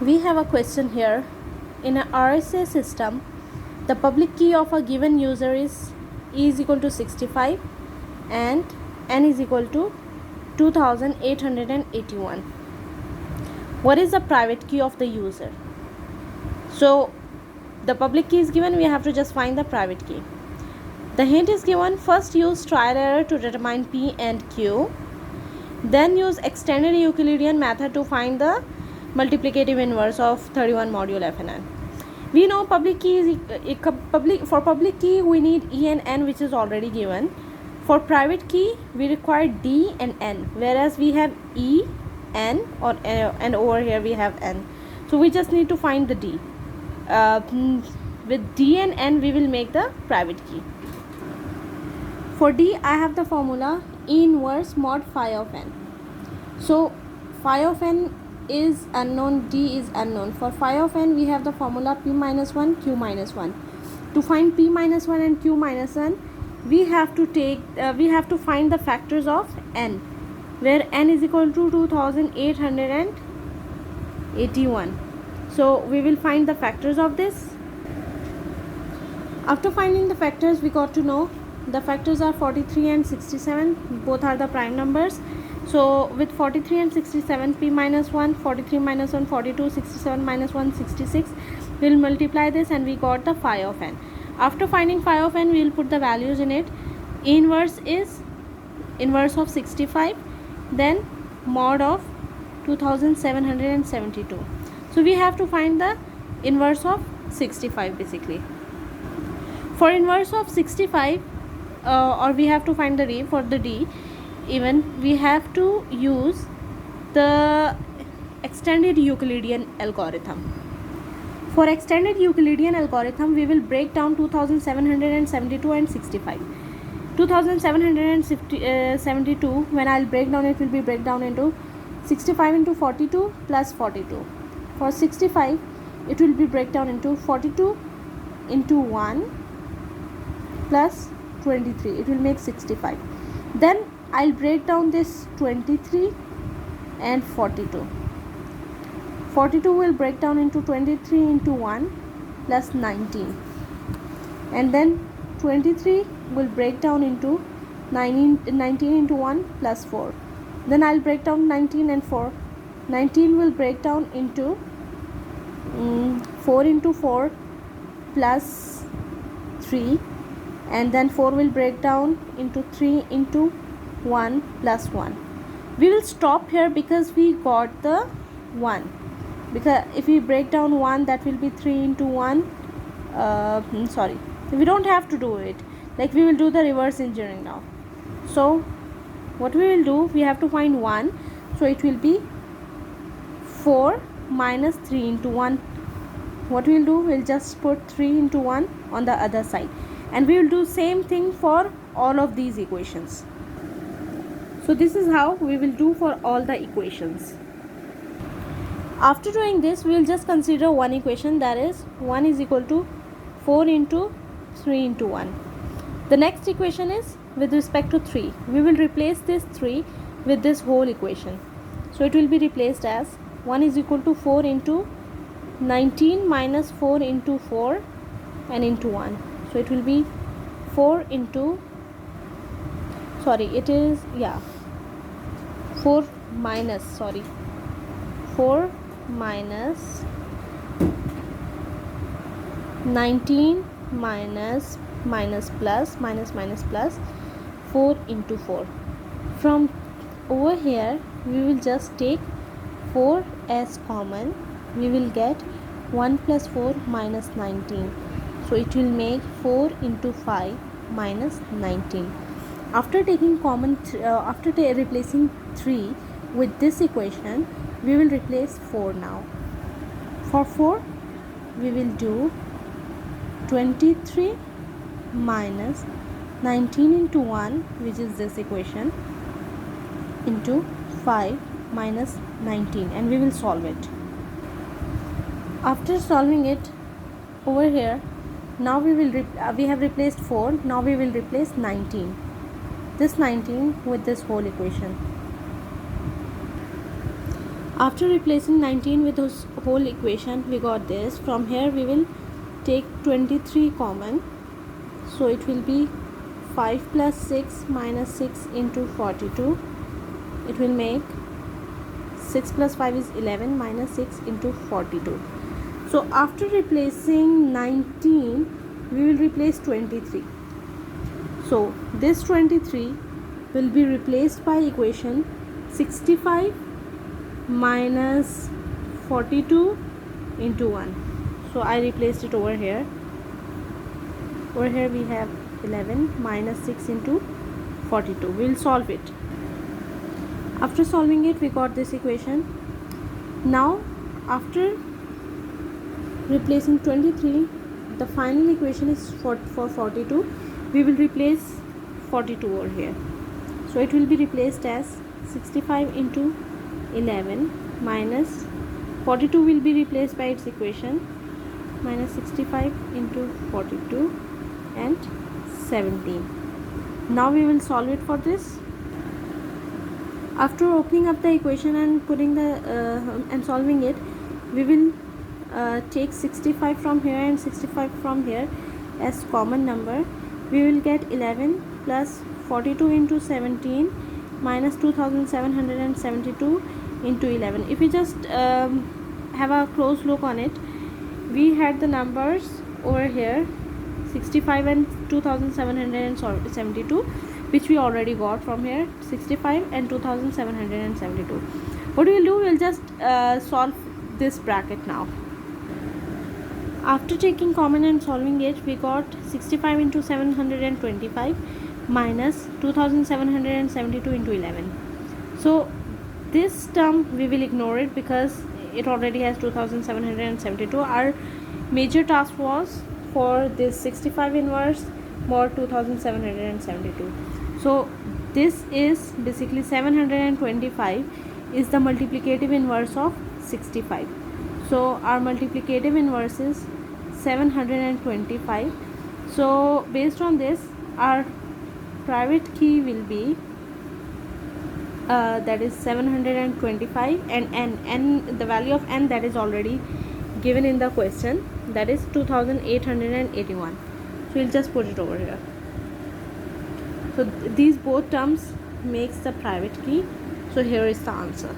We have a question here. In a RSA system, the public key of a given user is E is equal to 65 and N is equal to 2881. What is the private key of the user? So the public key is given, we have to just find the private key. The hint is given: first use trial error to determine P and Q, then use extended Euclidean method to find the multiplicative inverse of 31 modulo FNN. We know public key is for public key we need E and N, which is already given. For private key we require D and N, whereas we have E, N, and over here we have N. So we just need to find the D. With D and N we will make the private key. For D I have the formula E inverse mod phi of N. So phi of N is unknown, D is unknown. For phi of N we have the formula P minus 1 Q minus 1. To find P minus 1 and Q minus 1 we have to find the factors of N, where N is equal to 2881. So we will find the factors of this. After finding the factors, we got to know the factors are 43 and 67. Both are the prime numbers. So with 43 and 67, P minus 1, 43 minus 1, 42, 67 minus 1, 66. We'll multiply this and we got the phi of N. After finding phi of N, we'll put the values in it. E inverse is inverse of 65, then mod of 2772. So we have to find the inverse of 65 basically. For inverse of 65, or we have to find the D. For the D, even we have to use the extended Euclidean algorithm. For extended Euclidean algorithm, we will break down 2772 and 65. 2772, when I'll break down, it will be break down into 65 into 42 plus 42. For 65, it will be break down into 42 into 1 plus 23. It will make 65. Then I'll break down this 23 and 42. 42 will break down into 23 into 1 plus 19. And then 23 will break down into 19 into 1 plus 4. Then I'll break down 19 and 4. 19 will break down into 4 into 4 plus 3. And then 4 will break down into 3 into 1 plus 1. We will stop here because we got the 1. Because if we break down 1, that will be 3 into 1. We don't have to do it. Like we will do the reverse engineering now. So what we will do, we have to find 1. So it will be 4 minus 3 into 1. What we will do, we'll just put 3 into 1 on the other side. And we will do same thing for all of these equations. So this is how we will do for all the equations. After doing this, we will just consider one equation, that is 1 is equal to 4 into 3 into 1. The next equation is with respect to 3. We will replace this 3 with this whole equation. So it will be replaced as 1 is equal to 4 into 19 minus 4 into 4 and into 1. So it will be 4 into 4 minus 19 minus plus 4 into 4. From over here we will just take 4 as common. We will get 1 plus 4 minus 19. So it will make 4 into 5 minus 19. After taking common, replacing 3 with this equation, we will replace 4 now. For 4, we will do 23 minus 19 into 1, which is this equation, into 5 minus 19, and we will solve it. After solving it, over here, now we have replaced 4. Now we will replace 19. This 19 with this whole equation. After replacing 19 with this whole equation, we got this. From here we will take 23 common, so it will be 5 plus 6 minus 6 into 42. It will make 6 plus 5 is 11 minus 6 into 42. So after replacing 19, we will replace 23. So this 23 will be replaced by equation 65 minus 42 into 1. So I replaced it over here. Over here we have 11 minus 6 into 42. We will solve it. After solving it, we got this equation. Now after replacing 23, the final equation is for 42. We will replace 42 over here. So it will be replaced as 65 into 11 minus 42 will be replaced by its equation minus 65 into 42 and 17. Now we will solve it for this. After opening up the equation and putting the and solving it, we will take 65 from here and 65 from here as common number. We will get 11 plus 42 into 17 minus 2772 into 11. If we just have a close look on it, we had the numbers over here 65 and 2772, which we already got from here, 65 and 2772. What we will do, we will just solve this bracket now. After taking common and solving it, we got 65 into 725 minus 2772 into 11. So this term we will ignore it because it already has 2772. Our major task was for this 65 inverse more 2772. So this is basically 725 is the multiplicative inverse of 65. So our multiplicative inverse is 725. So based on this, our private key will be that is 725, and n the value of n that is already given in the question, that is 2881. So we'll just put it over here. So these both terms makes the private key. So here is the answer.